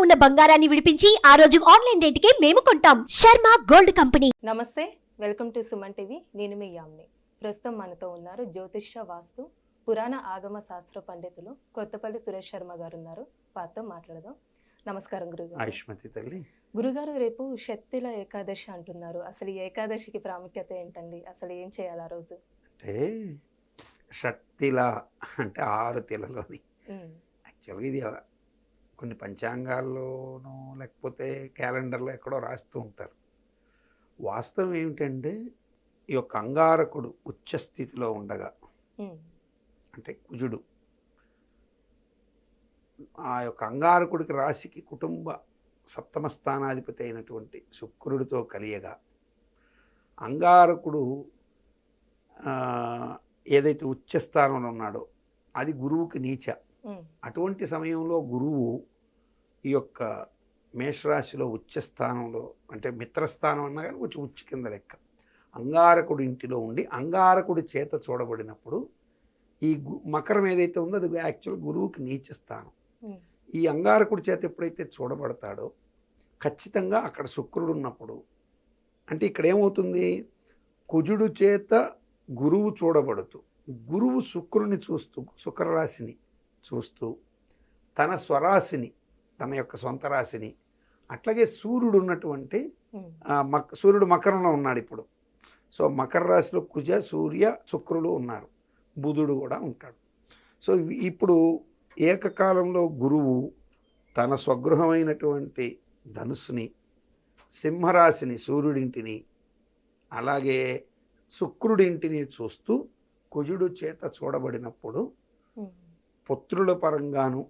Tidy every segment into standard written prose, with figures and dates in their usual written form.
ఉన్న బంగారాన్ని విడిపించి ఆ రోజు ఆన్లైన్ రేటుకే మేము కొంటాం. Sharma gold company. నమస్తే, వెల్కమ్ టు సుమన్ టీవీ. నేను మీ యామ్ని. ప్రస్తుతం మనతో ఉన్నారు జ్యోతిష్య వాస్తు పురాణ ఆగమ శాస్త్ర పండితులు కొత్తపల్లి సురేష్ శర్మ గారు ఉన్నారు. వారితో మాట్లాడదాం. నమస్కారం గురుగారు. ఆయుష్మతి తల్లి. గురుగారు, రేపు శక్తిల ఏకాదశి అంటున్నారు. అసలు ఈ ఏకాదశికి ప్రాముఖ్యత ఏంటండి? అసలు ఏం చేయాలి ఆ రోజు? అంటే షట్తిల అంటే 6 తిలలోని యాక్చువల్గా ఇది కొన్ని పంచాంగాల్లోనూ లేకపోతే క్యాలెండర్లో ఎక్కడో రాస్తూ ఉంటారు. వాస్తవం ఏమిటంటే ఈ యొక్క అంగారకుడు ఉచ్చ స్థితిలో ఉండగా, అంటే కుజుడు ఆ యొక్క అంగారకుడికి రాశికి కుటుంబ సప్తమ స్థానాధిపతి అయినటువంటి శుక్రుడితో కలియగా, అంగారకుడు ఏదైతే ఉచ్చ స్థానంలో ఉన్నాడో అది గురువుకి నీచ. అటువంటి సమయంలో గురువు ఈ యొక్క మేషరాశిలో ఉచ్చ స్థానంలో, అంటే మిత్రస్థానం అన్నా కానీ కొంచెం ఉచ్చ కింద లెక్క, అంగారకుడు ఇంటిలో ఉండి అంగారకుడి చేత చూడబడినప్పుడు ఈ మకరం ఏదైతే ఉందో అది యాక్చువల్ గురువుకి నీచ స్థానం. ఈ అంగారకుడి చేత ఎప్పుడైతే చూడబడతాడో ఖచ్చితంగా అక్కడ శుక్రుడు ఉన్నప్పుడు, అంటే ఇక్కడ ఏమవుతుంది, కుజుడు చేత గురువు చూడబడుతూ, గురువు శుక్రుని చూస్తూ, శుక్రరాశిని చూస్తూ తన స్వరాశిని, తన యొక్క సొంత రాశిని, అట్లాగే సూర్యుడు ఉన్నటువంటి సూర్యుడు మకరంలో ఉన్నాడు ఇప్పుడు. సో మకర రాశిలో కుజ సూర్య శుక్రుడు ఉన్నారు, బుధుడు కూడా ఉంటాడు. సో ఇప్పుడు ఏకకాలంలో గురువు తన స్వగృహమైనటువంటి ధనుస్సుని, సింహరాశిని సూర్యుడింటిని, అలాగే శుక్రుడింటిని చూస్తూ కుజుడు చేత చూడబడినప్పుడు పుత్రుల పరంగాను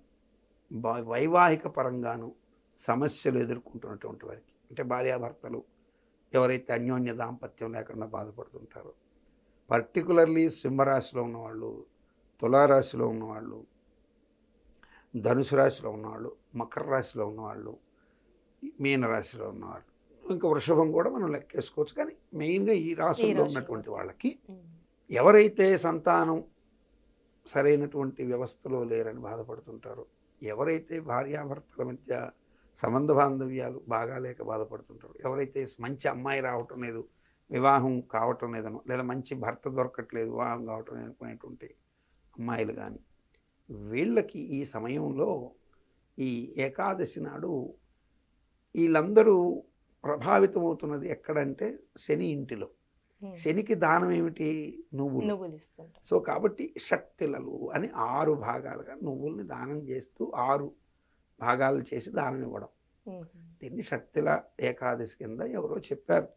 వైవాహిక పరంగాను సమస్యలు ఎదుర్కొంటున్నటువంటి వారికి, అంటే భార్యాభర్తలు ఎవరైతే అన్యోన్య దాంపత్యం లేకుండా బాధపడుతుంటారో, పర్టికులర్లీ సింహరాశిలో ఉన్నవాళ్ళు, తులారాశిలో ఉన్నవాళ్ళు, ధనుసు రాశిలో ఉన్నవాళ్ళు, మకర రాశిలో ఉన్నవాళ్ళు, మీనరాశిలో ఉన్నవాళ్ళు, ఇంకా వృషభం కూడా మనం లెక్కేసుకోవచ్చు. కానీ మెయిన్గా ఈ రాశుల్లో ఉన్నటువంటి వాళ్ళకి ఎవరైతే సంతానం సరైనటువంటి వ్యవస్థలో లేరని బాధపడుతుంటారో, ఎవరైతే భార్యాభర్తల మధ్య సంబంధ బాంధవ్యాలు బాగా లేక బాధపడుతుంటారో, ఎవరైతే మంచి అమ్మాయి రావటం లేదు, వివాహం కావటం లేదనో, లేదా మంచి భర్త దొరకట్లేదు, వివాహం కావటం లేదనుకునేటువంటి అమ్మాయిలు కానీ, వీళ్ళకి ఈ సమయంలో ఈ ఏకాదశి నాడు వీళ్ళందరూ ప్రభావితమవుతున్నది ఎక్కడంటే శని ఇంటిలో. శనికి దానం ఏమిటి? నువ్వులు. సో కాబట్టి షట్తిలలు అని 6 భాగాలుగా నువ్వుల్ని దానం చేస్తూ 6 భాగాలు చేసి దానం ఇవ్వడం, దీన్ని షట్తిల ఏకాదశి కింద ఎవరో చెప్పారు.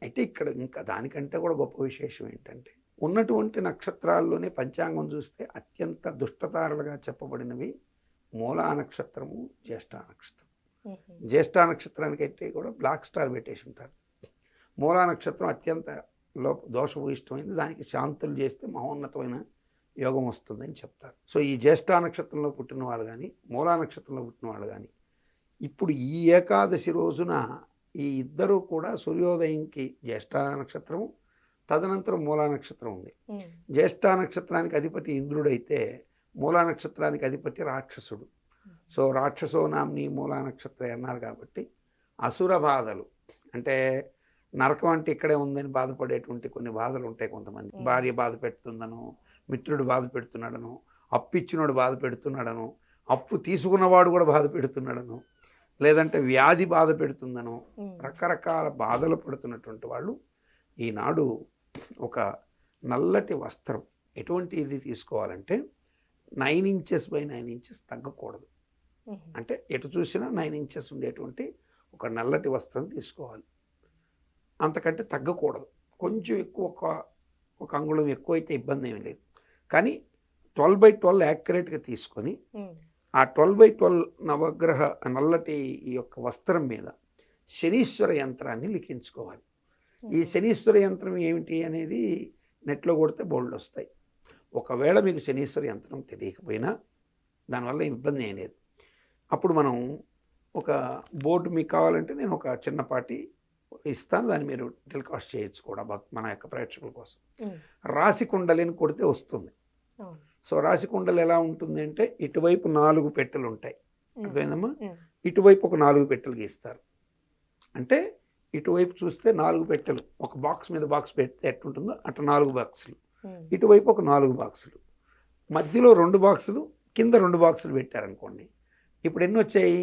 అయితే ఇక్కడ ఇంకా దానికంటే కూడా గొప్ప విశేషం ఏంటంటే, ఉన్నటువంటి నక్షత్రాల్లోనే పంచాంగం చూస్తే అత్యంత దుష్టతారలుగా చెప్పబడినవి మూలా నక్షత్రము, జ్యేష్ఠ నక్షత్రం. జ్యేష్ఠ నక్షత్రానికి అయితే కూడా బ్లాక్ స్టార్ పెట్టేసి ఉంటారు. మూలా నక్షత్రం అత్యంత దోషభూయిష్టమైంది, దానికి శాంతులు చేస్తే మహోన్నతమైన యోగం వస్తుందని చెప్తారు. సో ఈ జ్యేష్ఠ నక్షత్రంలో పుట్టిన వాళ్ళు కానీ, మూలా నక్షత్రంలో పుట్టిన వాళ్ళు కానీ, ఇప్పుడు ఈ ఏకాదశి రోజున ఈ ఇద్దరూ కూడా సూర్యోదయంకి జ్యేష్ఠ నక్షత్రము, తదనంతరం మూలా నక్షత్రం ఉంది. జ్యేష్ఠ నక్షత్రానికి అధిపతి ఇంద్రుడైతే మూలా నక్షత్రానికి అధిపతి రాక్షసుడు. సో రాక్షసో నామ్ని మూలా నక్షత్రం అన్నారు కాబట్టి అసుర బాధలు, అంటే నరకం అంటే ఇక్కడే ఉందని బాధపడేటువంటి కొన్ని బాధలు ఉంటాయి. కొంతమంది భార్య బాధ పెడుతుందనో, మిత్రుడు బాధ పెడుతున్నాడనో, అప్పు ఇచ్చినోడు బాధ పెడుతున్నాడనో, అప్పు తీసుకున్నవాడు కూడా బాధ పెడుతున్నాడనో, లేదంటే వ్యాధి బాధ పెడుతుందనో, రకరకాల బాధలు పడుతున్నటువంటి వాళ్ళు ఈనాడు ఒక నల్లటి వస్త్రం, ఎటువంటి ఇది తీసుకోవాలంటే 9 ఇంచెస్ బై 9 ఇంచెస్ తగ్గకూడదు. అంటే ఎటు చూసినా 9 ఇంచెస్ ఉండేటువంటి ఒక నల్లటి వస్త్రం తీసుకోవాలి. అంతకంటే తగ్గకూడదు. కొంచెం ఎక్కువ, ఒక అంగుళం ఎక్కువ అయితే ఇబ్బంది ఏమీ లేదు. కానీ 12x12 యాక్యురేట్గా తీసుకొని ఆ 12x12 నవగ్రహ నల్లటి ఈ యొక్క వస్త్రం మీద శనీశ్వర యంత్రాన్ని లిఖించుకోవాలి. ఈ శనీశ్వర యంత్రం ఏమిటి అనేది నెట్లో కొడితే బోల్డ్ వస్తాయి. ఒకవేళ మీకు శనీశ్వర యంత్రం తెలియకపోయినా దానివల్ల ఇబ్బంది ఏం లేదు. అప్పుడు మనం ఒక బోర్డు మీకు కావాలంటే నేను ఒక చిన్నపాటి ఇస్తాను, దాన్ని మీరు టెలికాస్ట్ చేయొచ్చు కూడా మన యొక్క ప్రేక్షకుల కోసం. రాశి కుండలిని కొడితే వస్తుంది. సో రాశి కుండలు ఎలా ఉంటుంది అంటే, ఇటువైపు 4 పెట్టెలు ఉంటాయి, అర్థమైందమ్మా? ఇటువైపు ఒక 4 పెట్టెలు గీస్తారు. అంటే ఇటువైపు చూస్తే 4 పెట్టెలు, ఒక బాక్స్ మీద బాక్స్ పెడితే ఎట్టుంటుందో అట్లా 4 బాక్సులు, ఇటువైపు ఒక 4 బాక్సులు, మధ్యలో 2 బాక్సులు, కింద 2 బాక్సులు పెట్టారనుకోండి. ఇప్పుడు ఎన్ని వచ్చాయి?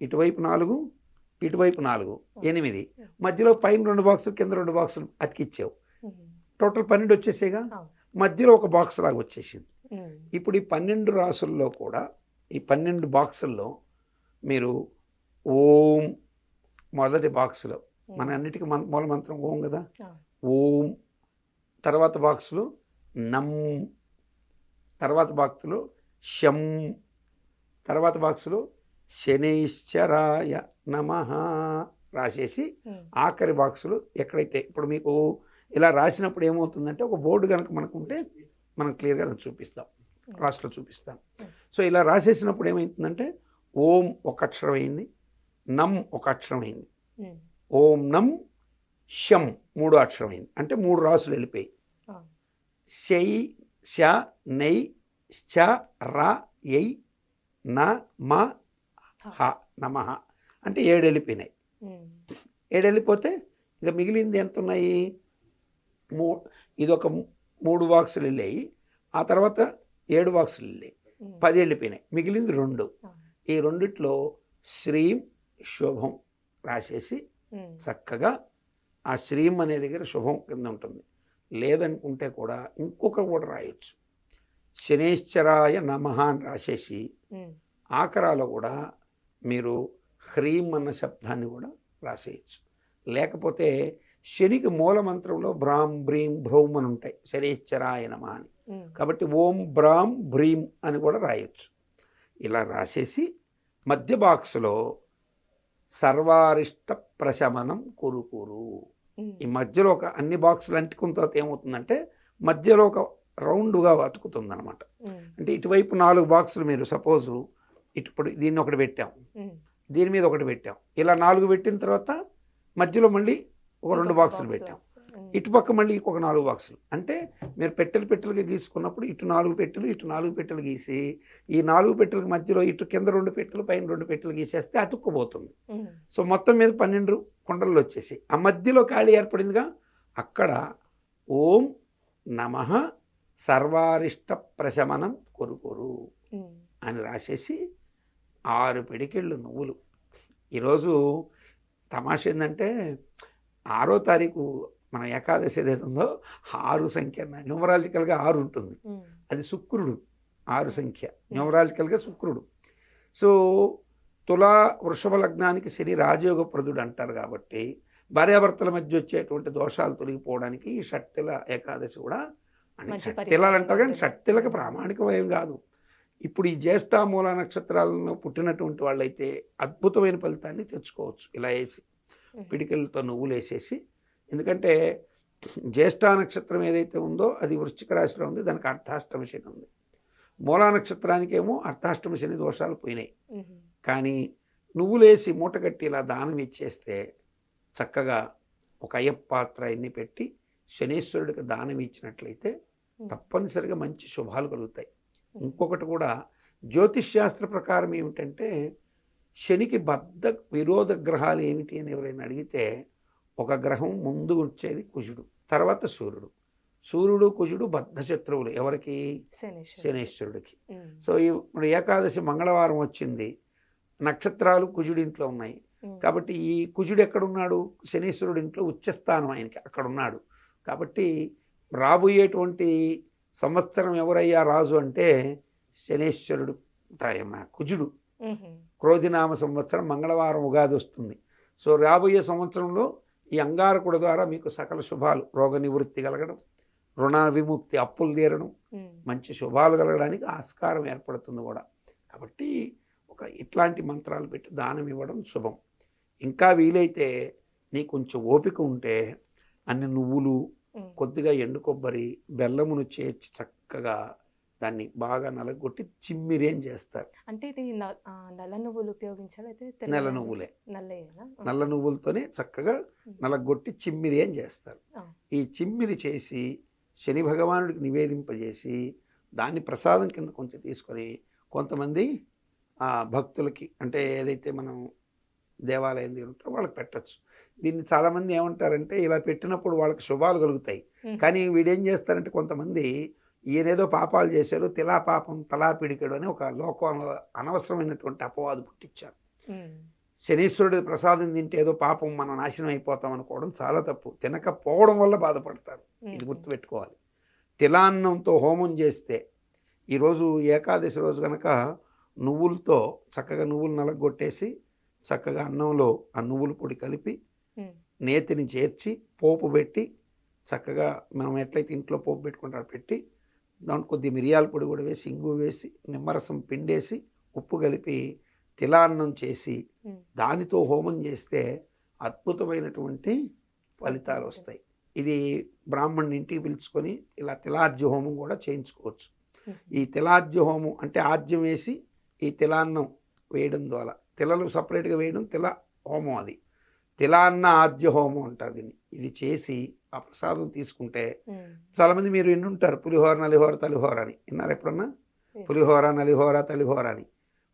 ఇటువైపు 4, ఇటువైపు 4, 8. మధ్యలో పైన 2 బాక్సులు, కింద 2 బాక్సులు అతికిచ్చావు. టోటల్ 12 వచ్చేసేగా. మధ్యలో ఒక బాక్స్ లాగా వచ్చేసింది. ఇప్పుడు ఈ 12 రాసుల్లో కూడా, ఈ 12 బాక్సుల్లో మీరు ఓం మొదటి బాక్సులో, మన అన్నిటికీ మూల మంత్రం ఓం కదా, ఓం. తర్వాత బాక్సులో నం, తర్వాత బాక్సులో శం, తర్వాత బాక్సులో శనైశ్చరాయ నమః రాసేసి ఆఖరి బాక్సులు ఎక్కడైతే ఇప్పుడు మీకు ఇలా రాసినప్పుడు ఏమవుతుందంటే, ఒక బోర్డు కనుక మనకు ఉంటే మనం క్లియర్గా దాన్ని చూపిస్తాం, లాస్ట్లో చూపిస్తాం. సో ఇలా రాసేసినప్పుడు ఏమవుతుందంటే, ఓం ఒక అక్షరం అయింది, నం ఒక అక్షరం అయింది, ఓం నం శం 3 అక్షరం అయింది. అంటే 3 రాసులు వెళ్ళిపోయి. శై శ నై శ ర యై న మ హ నమః అంటే 7 వెళ్ళిపోయినాయి. 7 వెళ్ళిపోతే ఇక మిగిలింది ఎంత ఉన్నాయి? ఇదొక 3 బాక్సులు వెళ్ళాయి, ఆ తర్వాత 7 బాక్సులు వెళ్ళాయి, 10 వెళ్ళిపోయినాయి. మిగిలింది 2. ఈ రెండిట్లో శ్రీం శుభం రాసేసి చక్కగా ఆ శ్రీం అనే దగ్గర శుభం కింద ఉంటుంది. లేదనుకుంటే కూడా ఇంకొక కూడా రాయొచ్చు, శనేశ్వరాయ నమః అని రాసేసి ఆకరాలో కూడా మీరు హ్రీం అన్న శబ్దాన్ని కూడా రాసేయచ్చు. లేకపోతే శనికి మూల మంత్రంలో బ్రాం బ్రీం భ్రౌం అని ఉంటాయి, శనేశ్వరాయ నమః అని. కాబట్టి ఓం బ్రాం భ్రీం అని కూడా రాయొచ్చు. ఇలా రాసేసి మధ్య బాక్సులో సర్వారిష్ట ప్రశమనం కురుకురు. ఈ మధ్యలో ఒక అన్ని బాక్సులు అంటుకున్న తర్వాత ఏమవుతుందంటే, మధ్యలో ఒక రౌండ్గా అతుకుతుంది అనమాట. అంటే ఇటువైపు 4 బాక్సులు మీరు సపోజు ఇప్పుడు దీన్ని ఒకటి పెట్టాం, దీని మీద ఒకటి పెట్టాం, ఇలా 4 పెట్టిన తర్వాత మధ్యలో మళ్ళీ ఒక 2 బాక్సులు పెట్టాం, ఇటుపక్క మళ్ళీ ఒక 4 బాక్సులు. అంటే మీరు పెట్టెలుగా గీసుకున్నప్పుడు ఇటు 4 పెట్టెలు, ఇటు 4 పెట్టెలు గీసి, ఈ 4 పెట్టెలకు మధ్యలో ఇటు కింద 2 పెట్టెలు, పైన 2 పెట్టెలు గీసేస్తే అతుక్కుపోతుంది. సో మొత్తం మీద 12 కుండలు వచ్చేసి ఆ మధ్యలో ఖాళీ ఏర్పడిందిగా, అక్కడ ఓం నమః సర్వారిష్ట ప్రశమనం కొరుకొరు అని రాసేసి 6 పిడికిళ్ళు నువ్వులు. ఈరోజు తమాష ఏంటంటే, 6వ తారీఖు మన ఏకాదశి ఏదైతుందో 6 సంఖ్య న్యూమరాలజికల్గా 6 ఉంటుంది, అది శుక్రుడు 6 సంఖ్య, న్యూమరాలజికల్గా శుక్రుడు. సో తులా వృషభ లగ్నానికి శని రాజయోగప్రదుడు అంటారు. కాబట్టి భార్యాభర్తల మధ్య వచ్చేటువంటి దోషాలు తొలగిపోవడానికి ఈ షట్తిల ఏకాదశి కూడా, అని షట్తిలాలు అంటారు కానీ షట్తిలకు ప్రామాణికం ఏం కాదు. ఇప్పుడు ఈ జ్యేష్ఠ మూల నక్షత్రాలను పుట్టినటువంటి వాళ్ళైతే అద్భుతమైన ఫలితాన్ని తెచ్చుకోవచ్చు. ఇలా వేసి పిడికిలతో నువ్వులు వేసేసి, ఎందుకంటే జ్యేష్ఠ నక్షత్రం ఏదైతే ఉందో అది వృశ్చిక రాశిలో ఉంది, దానికి అర్ధాష్టమ శని ఉంది. మూలా నక్షత్రానికి ఏమో అర్ధాష్టమ శని దోషాలు పోయినాయి. కానీ నువ్వులేసి మూట కట్టి ఇలా దానం ఇచ్చేస్తే, చక్కగా ఒక అయ్యప్ప పాత్ర ఎన్ని పెట్టి శనీశ్వరుడికి దానం ఇచ్చినట్లయితే తప్పనిసరిగా మంచి శుభాలు కలుగుతాయి. ఇంకొకటి కూడా జ్యోతిష్శాస్త్ర ప్రకారం ఏమిటంటే, శనికి బద్ధ విరోధ గ్రహాలు ఏమిటి అని ఎవరైనా అడిగితే, ఒక గ్రహం ముందు వచ్చేది కుజుడు, తర్వాత సూర్యుడు. సూర్యుడు కుజుడు బద్ధ శత్రువులు ఎవరికి? శనీశ్వరుడికి. సో ఇప్పుడు ఏకాదశి మంగళవారం వచ్చింది, నక్షత్రాలు కుజుడి ఇంట్లో ఉన్నాయి. కాబట్టి ఈ కుజుడు ఎక్కడున్నాడు? శనీశ్వరుడి ఇంట్లో ఉచ్చస్థానం ఆయనకి అక్కడ ఉన్నాడు. కాబట్టి రాబోయేటువంటి సంవత్సరం ఎవరయ్యా రాజు అంటే శనీశ్వరుడు, కుజుడు. క్రోధినామ సంవత్సరం మంగళవారం ఉగాది వస్తుంది. సో రాబోయే సంవత్సరంలో ఈ అంగారకుడు ద్వారా మీకు సకల శుభాలు, రోగ నివృత్తి కలగడం, రుణ విముక్తి, అప్పులు తీరడం, మంచి శుభాలు కలగడానికి ఆస్కారం ఏర్పడుతుంది కూడా. కాబట్టి ఇట్లాంటి మంత్రాలు పెట్టి దానం ఇవ్వడం శుభం. ఇంకా వీలైతే నీకు కొంచెం ఓపిక ఉంటే అన్ని నువ్వులు, కొద్దిగా ఎండు కొబ్బరి, బెల్లమును చేర్చి చక్కగా దాన్ని బాగా నలగొట్టి చిమ్మిరేం చేస్తారు. అంటే ఇది నల్ల నువ్వులు ఉపయోగించాలి అయితే? నల్ల నువ్వులే, నల్ల నువ్వులతోనే చక్కగా నలగొట్టి చిమ్మిరేం చేస్తారు. ఈ చిమ్మిరి చేసి శని భగవానుడికి నివేదింపజేసి దాన్ని ప్రసాదం కింద కొంచెం తీసుకొని, కొంతమంది భక్తులకి అంటే ఏదైతే మనం దేవాలయం దగ్గర ఉంటారో వాళ్ళకి పెట్టచ్చు. దీన్ని చాలామంది ఏమంటారంటే ఇలా పెట్టినప్పుడు వాళ్ళకి శుభాలు కలుగుతాయి. కానీ వీడేం చేస్తారంటే కొంతమంది ఈయనేదో పాపాలు చేశారు, తిలా పాపం తలా పిడికెడు అని ఒక లోకంలో అనవసరమైనటువంటి అపవాదు పుట్టించారు. శనీశ్వరుడి ప్రసాదం తింటే ఏదో పాపం మనం నాశనం అయిపోతాం అనుకోవడం చాలా తప్పు. తినకపోవడం వల్ల బాధపడతారు. ఇది గుర్తుపెట్టుకోవాలి. తిలాన్నంతో హోమం చేస్తే ఈరోజు ఏకాదశి రోజు కనుక నువ్వులతో చక్కగా నువ్వులు నలగొట్టేసి చక్కగా అన్నంలో ఆ నువ్వుల పొడి కలిపి నేతిని చేర్చి పోపు పెట్టి చక్కగా మనం ఎట్లయితే ఇంట్లో పోపు పెట్టుకుంటారో పెట్టి దాంట్లో కొద్ది మిరియాల పొడి కూడా వేసి ఇంగు వేసి నిమ్మరసం పిండేసి ఉప్పు కలిపి తిలాన్నం చేసి దానితో హోమం చేస్తే అద్భుతమైనటువంటి ఫలితాలు వస్తాయి. ఇది బ్రాహ్మణుని ఇంటికి పిలుచుకొని ఇలా తిలార్జ్య హోమం కూడా చేయించుకోవచ్చు. ఈ తిలార్జ్య హోమం అంటే ఆర్జ్యం వేసి ఈ తిలాన్నం వేయడం ద్వారా, తిలలు సపరేట్గా వేయడం తిల హోమం, అది తిలాన్న ఆర్జ్య హోమం అంటారు దీన్ని. ఇది చేసి ఆ ప్రసాదం తీసుకుంటే చాలామంది మీరు వినుంటారు పులిహోర నలిహోర తలిహోర అని. విన్నారు ఎప్పుడన్నా? పులిహోర నలిహోర తలిహోర అని.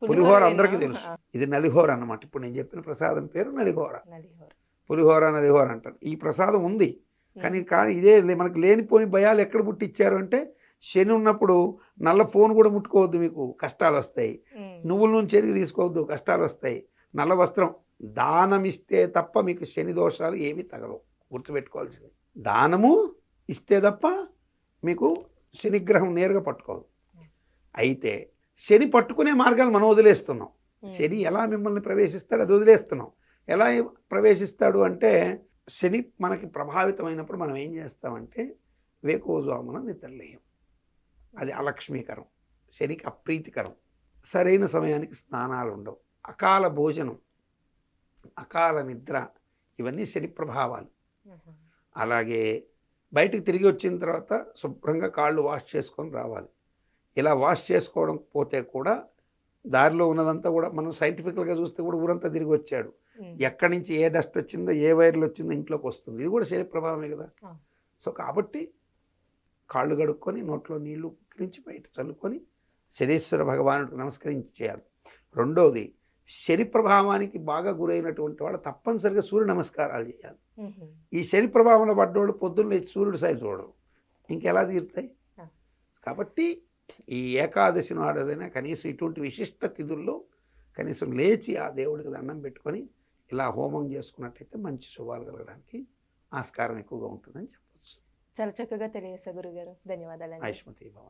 పులిహోర అందరికీ తెలుసు, ఇది నలిహోర అన్నమాట. ఇప్పుడు నేను చెప్పిన ప్రసాదం పేరు నలిహోర. పులిహోర నలిహోర అంటారు. ఈ ప్రసాదం ఉంది కానీ ఇదే మనకు లేనిపోని భయాలు ఎక్కడ పుట్టించారు అంటే శని ఉన్నప్పుడు నల్ల ఫోన్ కూడా ముట్టుకోవద్దు, మీకు కష్టాలు వస్తాయి. నువ్వుల నుంచి ఎదిగి తీసుకోవద్దు, కష్టాలు వస్తాయి. నల్ల వస్త్రం దానం ఇస్తే తప్ప మీకు శని దోషాలు ఏమీ తగలవు. గుర్తుపెట్టుకోవాల్సింది, దానము ఇస్తే తప్ప మీకు శనిగ్రహం నేరుగా పట్టుకోదు. అయితే శని పట్టుకునే మార్గాలు మనం వదిలేస్తున్నాం. శని ఎలా మిమ్మల్ని ప్రవేశిస్తాడు అది వదిలేస్తున్నాం. ఎలా ప్రవేశిస్తాడు అంటే శని మనకి ప్రభావితమైనప్పుడు మనం ఏం చేస్తామంటే వేకోజామున నిద్రలేయం. అది అలక్ష్మీకరం, శనికి అప్రీతికరం. సరైన సమయానికి స్నానాలు ఉండవు, అకాల భోజనం, అకాల నిద్ర, ఇవన్నీ శని ప్రభావాలు. అలాగే బయటికి తిరిగి వచ్చిన తర్వాత శుభ్రంగా కాళ్ళు వాష్ చేసుకొని రావాలి. ఇలా వాష్ చేసుకోవడం పోతే కూడా దారిలో ఉన్నదంతా కూడా మనం సైంటిఫికల్గా చూస్తే కూడా ఊరంతా తిరిగి వచ్చాడు. ఎక్కడి నుంచి ఏ డస్ట్ వచ్చిందో ఏ వైర్లు వచ్చిందో ఇంట్లోకి వస్తుంది. ఇది కూడా శని ప్రభావమే కదా. సో కాబట్టి కాళ్ళు కడుక్కొని నోట్లో నీళ్లు ఉక్కిరించి బయట చల్లుకొని శనీశ్వర భగవానుడికి నమస్కరించి చేయాలి. రెండవది, శని ప్రభావానికి బాగా గురైనటువంటి వాడు తప్పనిసరిగా సూర్య నమస్కారాలు చేయాలి. ఈ శని ప్రభావంలో పడ్డవాడు పొద్దున్న లేచి సూర్యుడి సైజు చూడరు, ఇంకెలా తీరుతాయి? కాబట్టి ఈ ఏకాదశి నాడైనా కనీసం ఇటువంటి విశిష్ట తిథుల్లో కనీసం లేచి ఆ దేవుడికి దండం పెట్టుకొని ఇలా హోమం చేసుకున్నట్టయితే మంచి శుభాలు కలగడానికి ఆస్కారం ఎక్కువగా ఉంటుందని చెప్పచ్చు. చాలా చక్కగా తెలియజేశారు గురుగారు. ధన్యవాదాలు. ఆయుష్మతి భవ.